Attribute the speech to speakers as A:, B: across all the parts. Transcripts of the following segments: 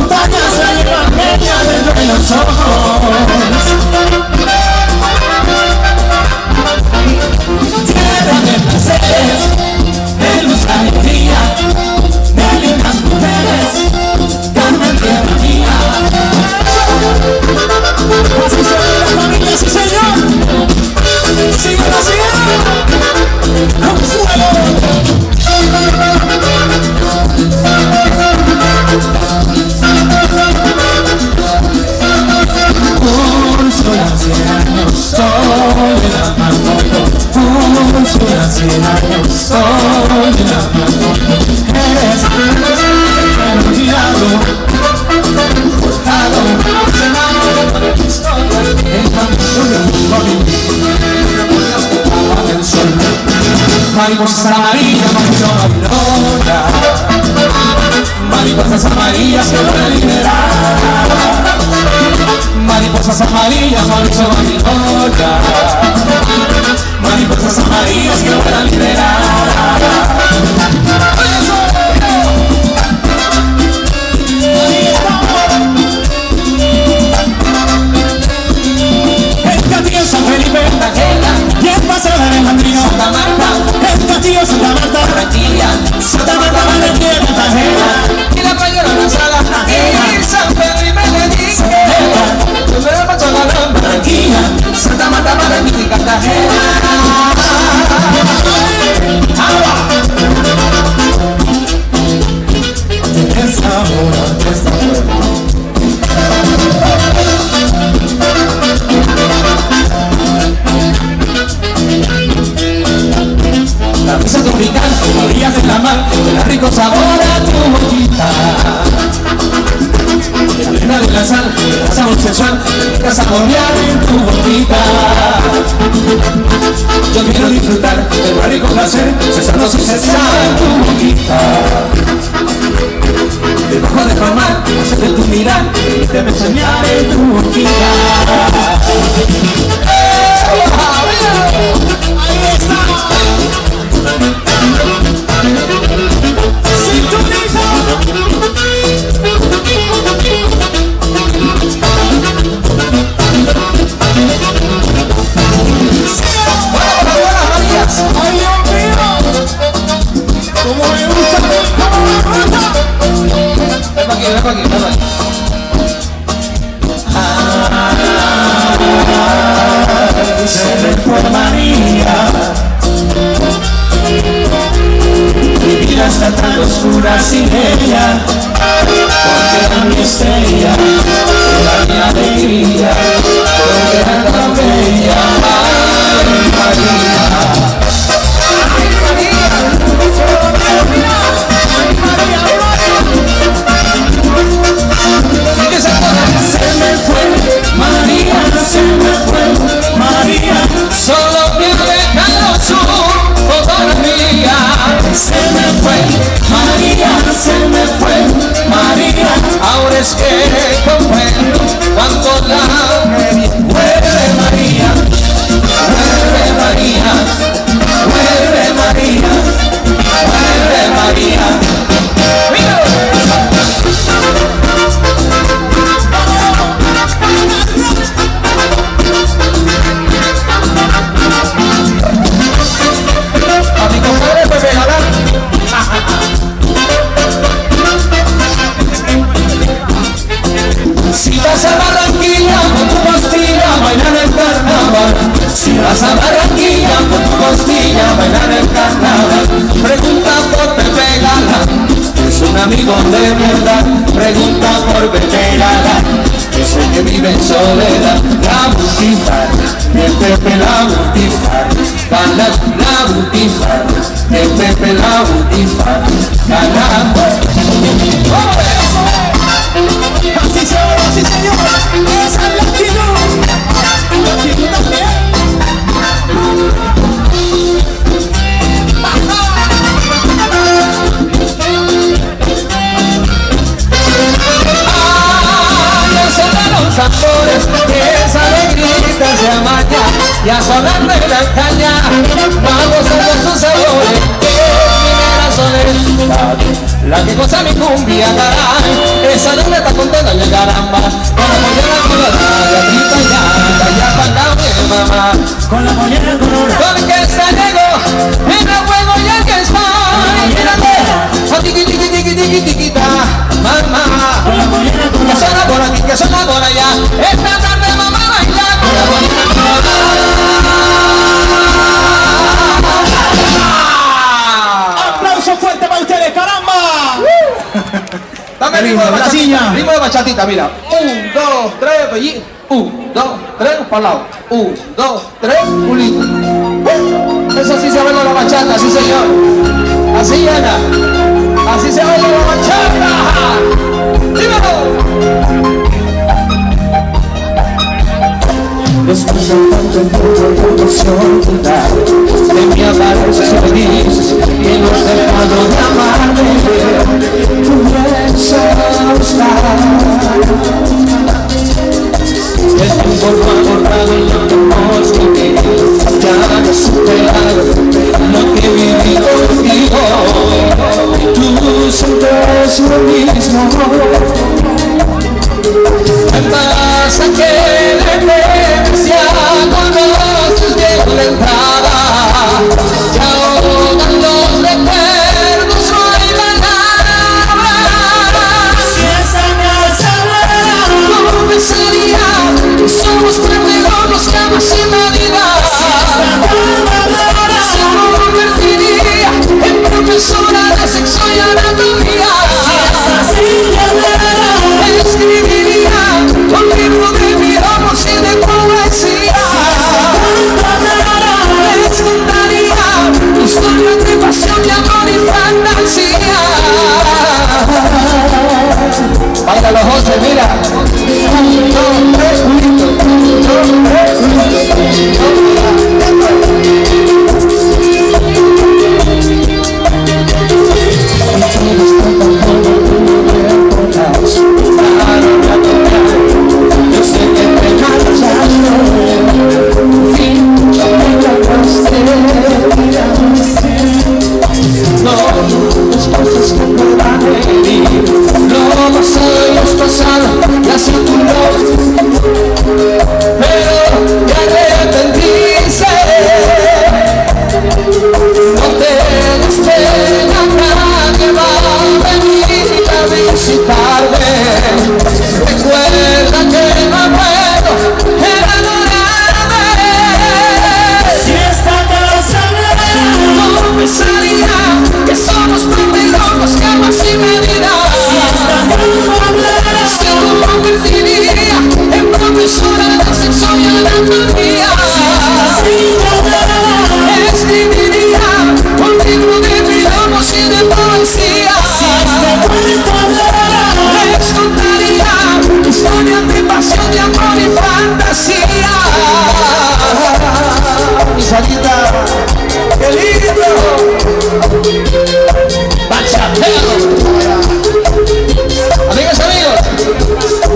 A: montañas se llevan leña dentro de los ojos. Tierra de placeres, de luz, alegría, de lindas mujeres, Carmen, tierra mía. Así se ve la familia, sí señor. Sigue la siguiente. Consuelo. Úrsula, 100 años, soy de la mano. Úrsula, 100 años, soy de la mano. Eres olvidado, forjado, cenado de tu historia. En camino de un joven, recuerdas que estaba del sol. Mariposas amarillas, Mauricio Babilonia. Mariposas amarillas que van a liberar. Mariposas amarillas, Mauricio Babilonia. Mariposas amarillas que van a liberar. El Castillo San Felipe, Cartagena, y el Paseo de Alejandría, Santa Marta, el Castillo Santa Marta, Barranquilla, Santa Marta, Barranquilla, Cartagena, y la playa de la sala, y San Pedro y Medellín, Barranquilla, Santa Marta, Barranquilla y Cartagena. Esta hora, esta hora. La brisa tropical, orillas de la mar, el rico sabor a tu boquita. La arena de la sal, el sabor sensual, el saborear en tu boquita. Yo quiero disfrutar del más rico placer, cesando sin cesar en tu boquita. Debajo de formar, hacerte tu mirar, y te me soñar en tu boquita. Ahí está. Sintoniza. Ay, Dios mío, como me gusta, como me gusta. Ven pa' aquí, ven pa' aquí, ven pa' aquí. Se me fue María, mi vida está tan oscura sin ella, porque era mi estrella, era mi alegría, porque era tan bella. Ay, María. Se me fue María, se me fue María, solo me ha dejado su fotografía. Se me fue María, se me fue María, ahora es que comprendo cuánto la quería. Vuelve María, vuelve María, vuelve María, vuelve María. Si vas a Barranquilla con tu pastilla, bailar el carnaval. Si vas a Barranquilla con tu pastilla, bailar el carnaval. Pregunta por Pepe Gala, es un amigo de verdad. Pregunta por Pepe Gala, es el que vive en soledad. La Butifar, el Pepe la Butifar, Gala la Butifar, el Pepe la Butifar, Gala. Así se va, sí señor, es el latino también. Ya sonan los tambores, que esa alegría se amaña, ya sonan de la caña, vamos a ver sus sabores, que primeras son la que goza mi cumbia, caray. Esa donde está contenta y caramba. Con la mollera colorada, de aquí para allá para acá, mi mamá.
B: Con la mollera colorada.
A: Porque se llegó, en el juego ya que está. Mírate, a tiqui tiqui tiqui tiqui tiquita, mamá.
B: Con la mollera
A: Que suena por aquí, que suena por allá. Esta tarde mamá baila con la mollera colorada.
B: ¡Aplauso fuerte para ustedes, caramba!
A: Dame ritmo de bachatita, mira. 1, 2, 3, allí. 1, 2, 3, para el lado. 1, 2, 3, pulito. Eso sí se baila la bachata, sí señor. Así Ana, así se baila la bachata. Dímelo. Después de tanto tiempo puedo olvidar de mi apariencia si me dices que no has dejado de amarme. Comienza a buscar. El tiempo no ha borrado lo que hemos vivido. Ya no he superado lo que viví contigo. Tú sientes lo mismo. Me pasa que la evidencia conoces bien la entrada. Y ahogan los recuerdos, no hay palabras.
B: Si esa casa
A: No pensaría que somos tremendos los que amas en la vida. Se convertiría en profesora de sexo y anatomía. Escribiría un libro de mi amor y de poesía. Les contaría historias de pasión, de amor y fantasía. Baila los José, mira. 1, 2, 3, pulito. 1, 2, 3, pulito. Yo sé que te marchaste, fin, ya me encontraste. No, las cosas que puedan venir, los años pasaron, ya se turó, pero te arrepentiste. No te diste nada que va a venir a visitarme. Recuerda que no puedo enamorarme.
B: Si esta casa
A: No pensaría que somos promedio los que amas y medidas. Se convertiría en profesora de sexo y anatomía. Escribiría un libro de milagros y de poesía. Les contaría historias de pasión, de amor y fantasía. Mi salita, qué lindo. Bachatero. Amigas, amigos,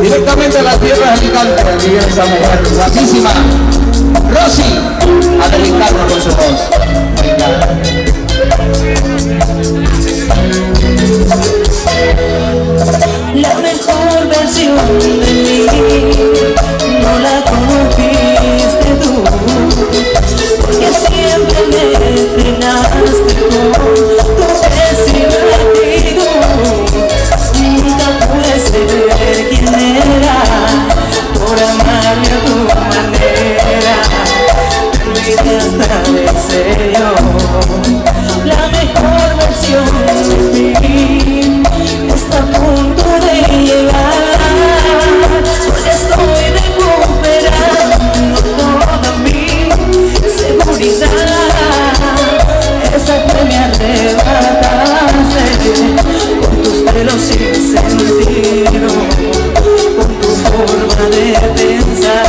A: directamente a la tierra de Alicante, aquí viene esa mujer guapísima, Rosy, a deleitarnos con su voz. Venga.
B: La mejor versión de mí no la conociste tú, porque siempre me frenaste con tu pésima actitud. Nunca pude ser quien era por amarme a tu manera. Te hasta deseo la mejor versión de mí. Está a punto de llegar, porque estoy recuperando toda mi seguridad. Esa que me arrebataste con tus pelos sin sentido, con tu forma de pensar.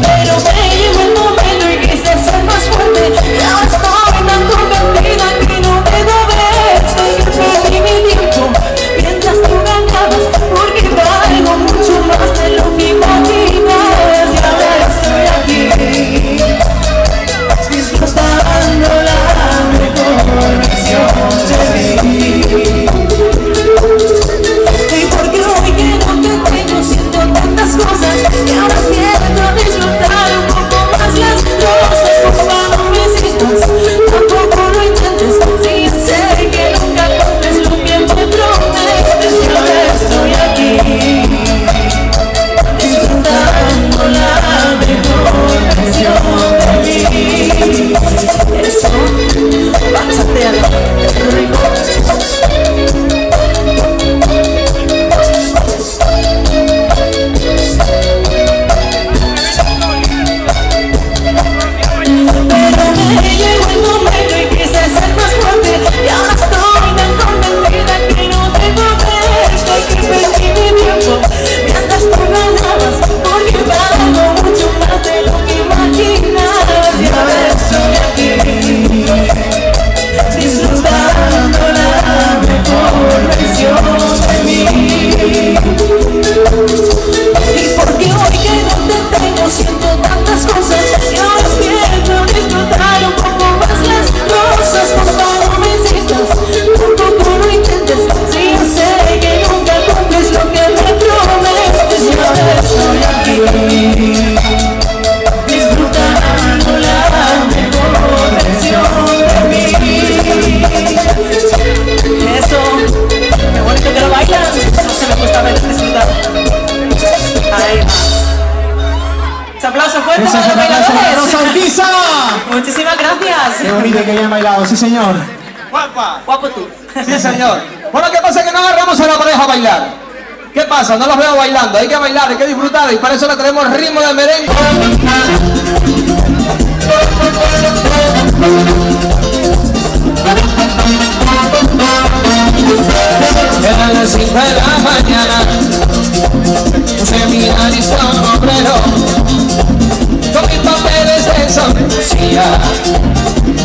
B: Pero me llegó el momento y quise ser más fuerte, y ahora estoy tan convertida
C: Qué bonito que hayan bailado, sí señor.
A: Guapa.
B: Guapo tú.
A: Sí, señor. Bueno, ¿qué pasa? Que no agarramos a la pareja a bailar. ¿Qué pasa? No los veo bailando. Hay que bailar, hay que disfrutar. Y para eso le traemos ritmo de merengue. Eran las 5 de la mañana. Puse mi nariz con sombrero, con mis papeles de sonrisía,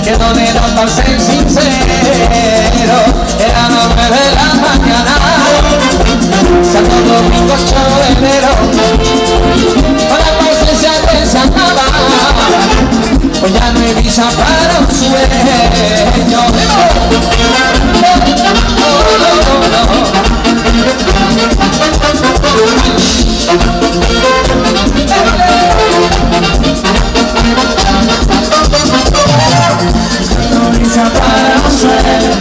A: que no me notan ser sincero. Eran las 9 de la mañana, Santo Domingo 8 de enero, con la conciencia que se acaba, pues ya no hay visa para un sueño. Sonrisa para un sueño,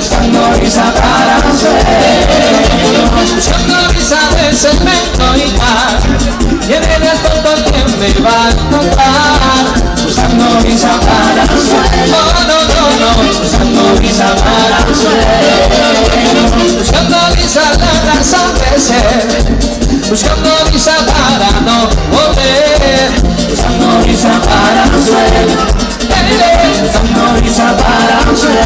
A: sonrisa para un sueño, sonrisa de cemento y cal, y en el tonto quien me va a encontrar. Sonrisa para un sueño, sonrisa para un sueño, sonrisa la razón de ser, buscando visa para no volver, sonrisa para un sueño, sonrisa para un sueño.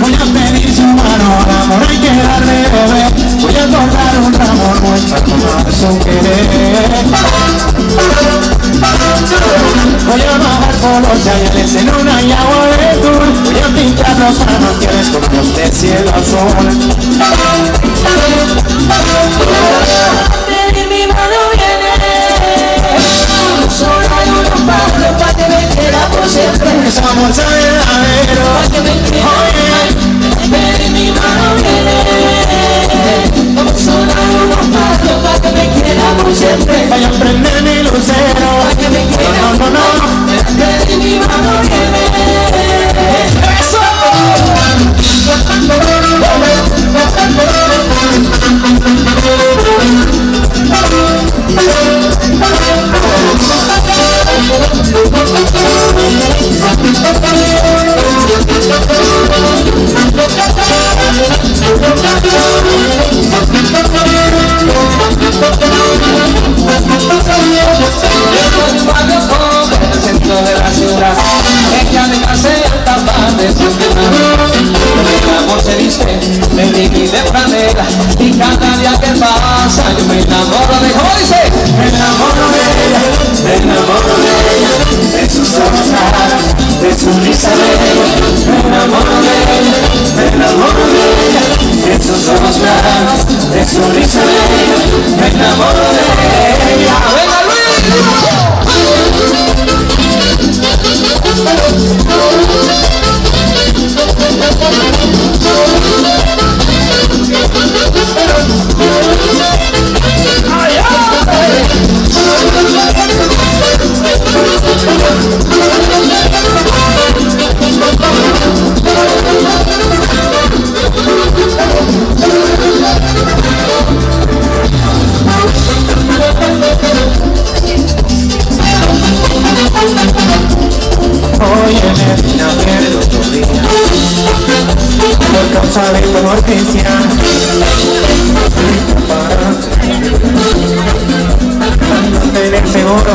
C: Voy a pedir su mano, amor, hay que darle beber. Voy a cortar un ramo, muestra tomar su querer. Voy a bajar por los llaneles en una yagua de tour. Voy a pintar los manantiales con los de cielo azul.
B: En mi mano viene, solo hay unos palos para que me quiera por siempre.
C: Esa bolsa de lavero,
B: Pa' que me quiera, en mi mano viene, solo hay unos palos para que me quiera por siempre.
C: vaya a prender mi lucero.
B: Pa' que me quiera,
C: No, no, no,
B: en mi mano viene.
A: En el centro de la ciudad, ella me hace tapar de su el amor se viste de líquida de franela, y cada día que pasa yo me enamoro de, ¿cómo dice?
C: me enamoro de ella, me enamoro de ella, de sus ojos claros, de su risa bella. Me enamoro de ella, me enamoro de ella, de sus ojos claros, de su risa bella. Me enamoro de ella.
A: ¡Venga, Luis!
C: Oye, me vine a ver el otro día por causa de tu noticia. Para no tener seguro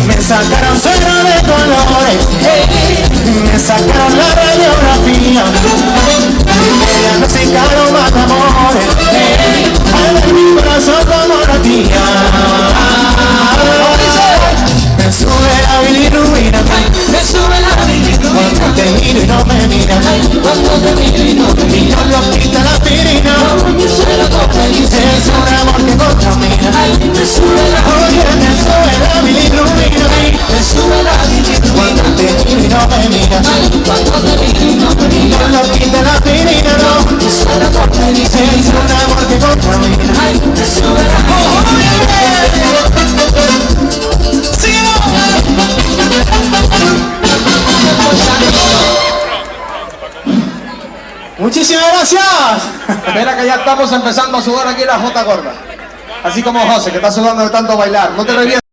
C: me sacaron cero de colores, me sacaron la radiografía, ella me sacaron más amores, al ver mi corazón como latía. Me sube la bilirrubina,
A: Me sube la bilirrubina
C: cuando te miro y no me miras,
A: cuando te miro y no te
C: y
A: miro.
C: no lo quita la aspirina.
A: Me sube la copa y
C: Es un amor que contamina.
A: me sube la
C: Oye, me sube la bilirrubina,
A: me sube la bilirrubina
C: cuando te miro y no me miras,
A: cuando te miro y no te
C: y
A: miro.
C: no lo quita la aspirina, no.
A: Me sube la copa y
C: Es un amor que contamina.
A: me sube la
C: Muchísimas gracias.
A: Espera que ya estamos empezando a sudar aquí la Jota Gorda. Así como José, que está sudando de tanto bailar. No te revientes.